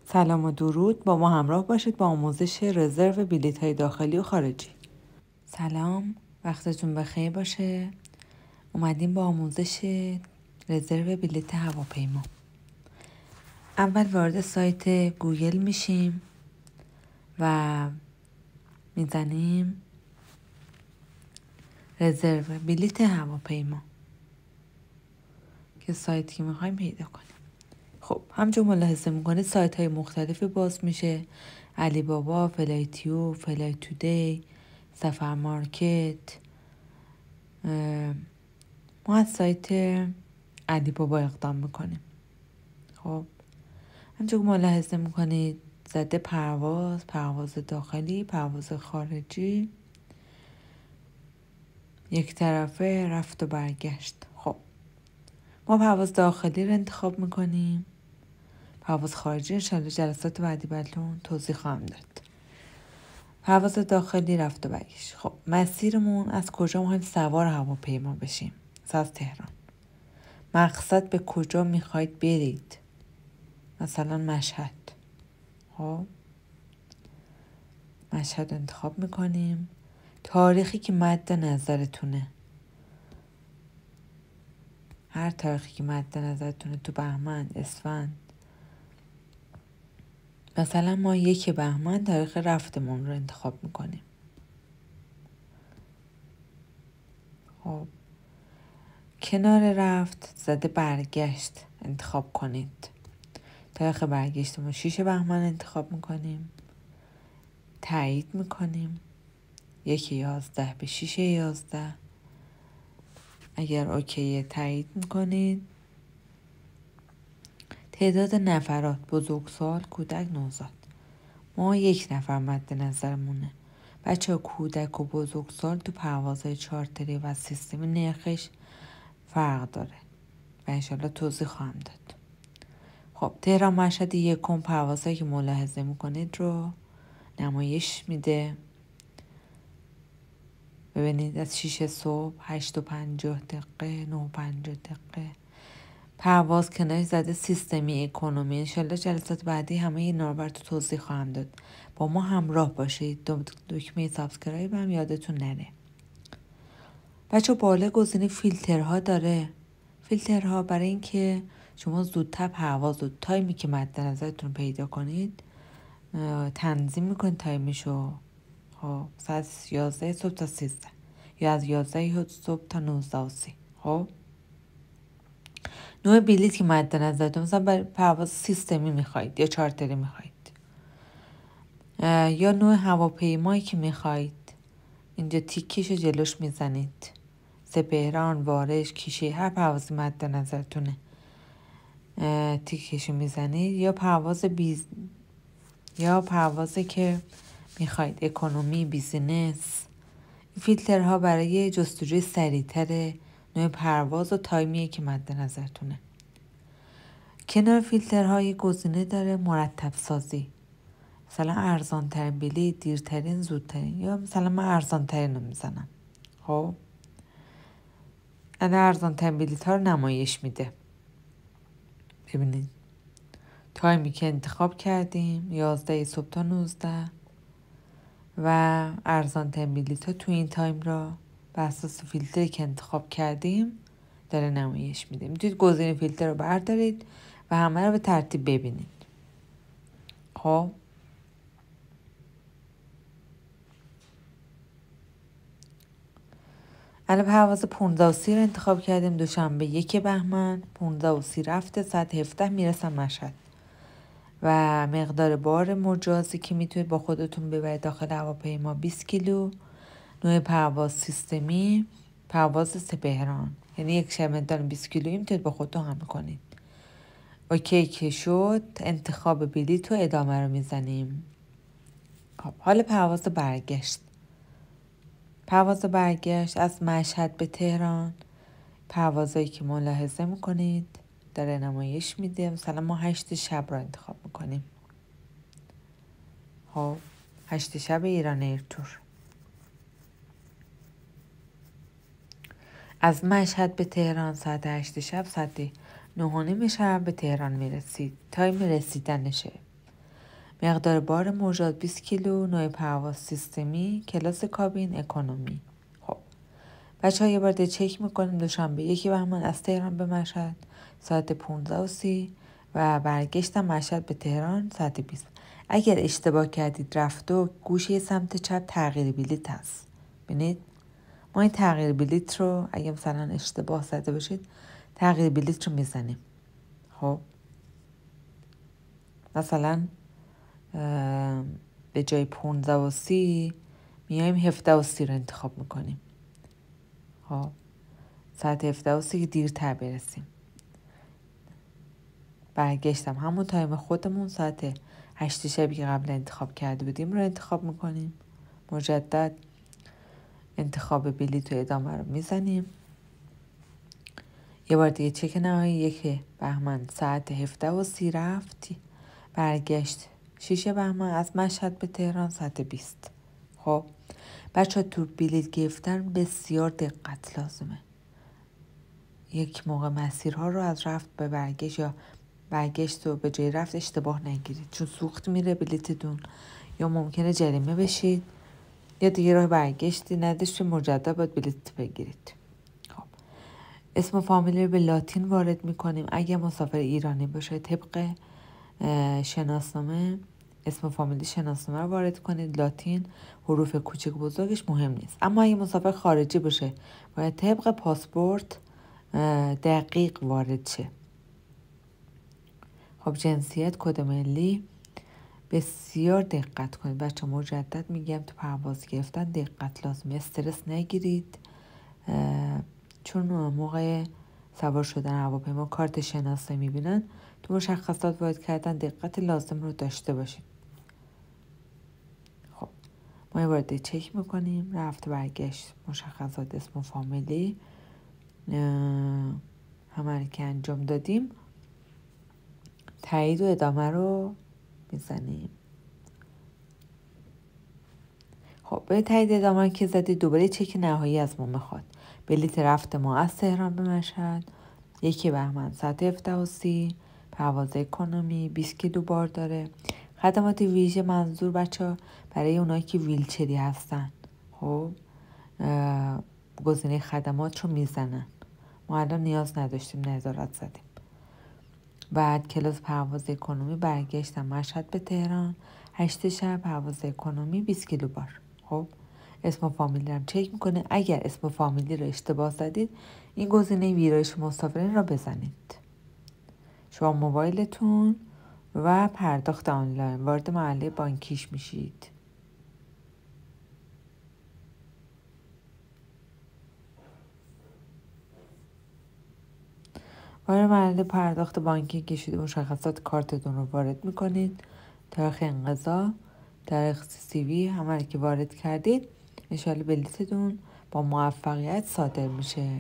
سلام و درود، با ما همراه باشید با آموزش رزرو بلیط‌های داخلی و خارجی. سلام، وقتتون بخیر باشه. اومدیم با آموزش رزرو بلیط هواپیما. اول وارد سایت گوگل میشیم و میزنیم رزرو بلیط هواپیما که سایتی که میخوایم پیدا کنیم. خب همچون ملاحظه میکنید سایت های مختلفی باز میشه: علی بابا، فلایتیو، فلای تودی، سفر مارکت. ما از سایت علی بابا اقدام میکنیم. خب همچون که ملاحظه میکنید زده پرواز داخلی، پرواز خارجی، یک طرفه، رفت و برگشت. خب ما پرواز داخلی رو انتخاب میکنیم. پرواز خارجی انشالله جلسات بعدی براتون توضیح خواهم داد. پرواز داخلی، رفت و برگشت. خب مسیرمون از کجا میخوایم سوار هواپیما بشیم؟ از تهران. مقصد به کجا میخواید برید؟ مثلا مشهد. خب مشهد انتخاب میکنیم. تاریخی که مد نظرتونه، هر تاریخی که مد نظرتونه، تو بهمن، اسفند. مثلا ما 1 بهمن تاریخ رفتمون رو انتخاب میکنیم. خب کنار رفت زده برگشت انتخاب کنید. تاریخ برگشتمون 6 بهمن انتخاب میکنیم. تایید میکنیم. 1/11 به 6/11. اگر اوکیه تایید میکنید. تعداد نفرات: بزرگسال، کودک، نوزاد. ما 1 نفر مد نظرمونه. بچه کودک و بزرگسال تو پروازهای چارتری و سیستمی نرخش فرق داره و انشالله توضیح خواهم داد. خب تهران مشهد 1 پروازهایی که ملاحظه میکنید رو نمایش میده. ببینید از 6 صبح، 8:50، 9:50. پرواز کنارش زده سیستمی، اکونومی. انشالله جلسات بعدی همه اینا رو براتون توضیح خواهم داد. با ما همراه باشید. دکمه سابسکرایب هم یادتون نره. بچه بالا گزینه فیلترها داره. فیلترها برای اینکه شما زودتر پرواز و تایمی که مد نظرتون پیدا کنید تنظیم میکنید تایمشو. خب ساعت 11 صبح تا 13 یا از 11 صبح تا 19:30. خب نوع بلیط که مد نظرتون، مثلا برای پرواز سیستمی میخواید یا چارتری میخواید یا نوع هواپیمایی که میخواید، اینجا تیکیشو جلوش میزنید. سپهران، وارش، کیشی، هر پروازی مد نظرتونه تیکیشو میزنید. یا پروازی که میخواید، اکونومی، بیزینس. فیلترها برای جستجوی سریعتر نوع پرواز و تایمیه که مد نظرتونه. کنار فیلترها یه گزینه داره مرتب سازی. مثلا ارزان ترین بلیط، دیرترین، زودترین. یا مثلا من ارزان ترین رو میزنم. خب ارزان ترین بلیط ها رو نمایش میده. ببینید تایمی که انتخاب کردیم 11 صبح تا 19 و ارزان ترین بلیط ها تو این تایم را بر اساس فیلتری که انتخاب کردیم داره نمایش میده. میتونید گزینه فیلتر رو بردارید و همه رو به ترتیب ببینید. خب الان پرواز 15:30 رو انتخاب کردیم. دوشنبه 1 بهمن 15:30 رفته، ساعت 17 میرسم مشهد. و مقدار بار مجازی که میتونید با خودتون ببرید داخل هواپیما 20 کیلو. نوع پرواز سیستمی، پرواز سپهران، یعنی یک چمدان 20 کیلویی میتونید با خودتون حمل کنید. اوکی که شد انتخاب بلیط و ادامه رو میزنیم. خب حال پرواز برگشت از مشهد به تهران. پروازایی که ملاحظه میکنید داره نمایش میده. مثلا ما 8 شب رو انتخاب میکنیم. خب 8 شب ایران ایرتور. از مشهد به تهران ساعت 8 شب، ساعت 9:30 شب به تهران میرسید. تایم رسیدنشه. مقدار بار موجات 20 کیلو، نوع پرواز سیستمی، کلاس کابین اکونومی. خب بچه ها یه بار دیگه چک میکنیم. دوشنبه 1 بهمن از تهران به مشهد ساعت 15:30 و برگشتم مشهد به تهران ساعت 20. اگر اشتباه کردید رفته و گوشه سمت چپ تغییر بلیط هست. ببینید ما این تغییر بلیط رو اگه مثلا اشتباه زده باشید تغییر بلیط رو میزنیم. خب مثلا به جای 15:30 میایم 17:30 رو انتخاب میکنیم. خب ساعت 17:30 که دیرتر برسیم. برگشتم همون تایم خودمون ساعت 8 شبی که قبل انتخاب کرده بودیم رو انتخاب میکنیم. مجدد انتخاب بلیط و ادامه رو میزنیم. یه بار دیگه چک نهایی 1 بهمن ساعت 17:30 رفت، برگشت 6 بهمن از مشهد به تهران ساعت 20. خب بچه ها تو بلیط گرفتن بسیار دقت لازمه. یک موقع مسیرها رو از رفت به برگشت یا برگشت و به جای رفت اشتباه نگیرید، چون سوخت میره بلیطتون یا ممکنه جریمه بشید یا دیگه راه برگشتی نداشته مجدد باید بلیط بگیرید. خب اسم و فامیلی رو به لاتین وارد میکنیم. اگه مسافر ایرانی باشه طبق شناسنامه اسم و فامیلی شناسنامه رو وارد کنید. لاتین حروف کوچک بزرگش مهم نیست. اما اگه مسافر خارجی باشه باید طبق پاسپورت دقیق وارد شه. خب جنسیت، کد ملی، بسیار دقت کنید بچه. مجدد میگم تو پرواز گرفتن دقت لازمه. استرس نگیرید، چون موقع سوار شدن هواپیما کارت شناسایی میبینن. تو مشخصات وارد کردن دقت لازم رو داشته باشید. خب ما یه وارد چک میکنیم. رفت برگشت مشخصات اسم و فامیلی همه که انجام دادیم تایید و ادامه رو میزنیم. خب به تایید ادامه که زدید دوباره چک نهایی از ما میخواد. بلیط رفت ما از تهران به مشهد 1 بهمن ساعت 17:30 پرواز اکونومی 20 کیلو بار داره. خدمات ویژه منظور بچه برای اونایی که ویلچری هستن. خب گزینه خدمات رو میزنن. ما الان نیاز نداشتیم نظارت زدیم. بعد کلاس پرواز اکونومی برگشتم مشهد به تهران 8 شب پرواز اکونومی 20 کیلو بار. خب اسم و فامیلی رو چک میکنه. اگر اسم و فامیلی رو اشتباه زدید این گزینه ویرایش مسافرین را بزنید. شما موبایلتون و پرداخت آنلاین وارد محله بانکیش میشید. وارد محله پرداخت بانکی که شده مشخصات کارتتون رو وارد میکنید. تاریخ انقضا، تاریخ CV همه رو که وارد کردید انشالله بلیطتون با موفقیت صادر میشه.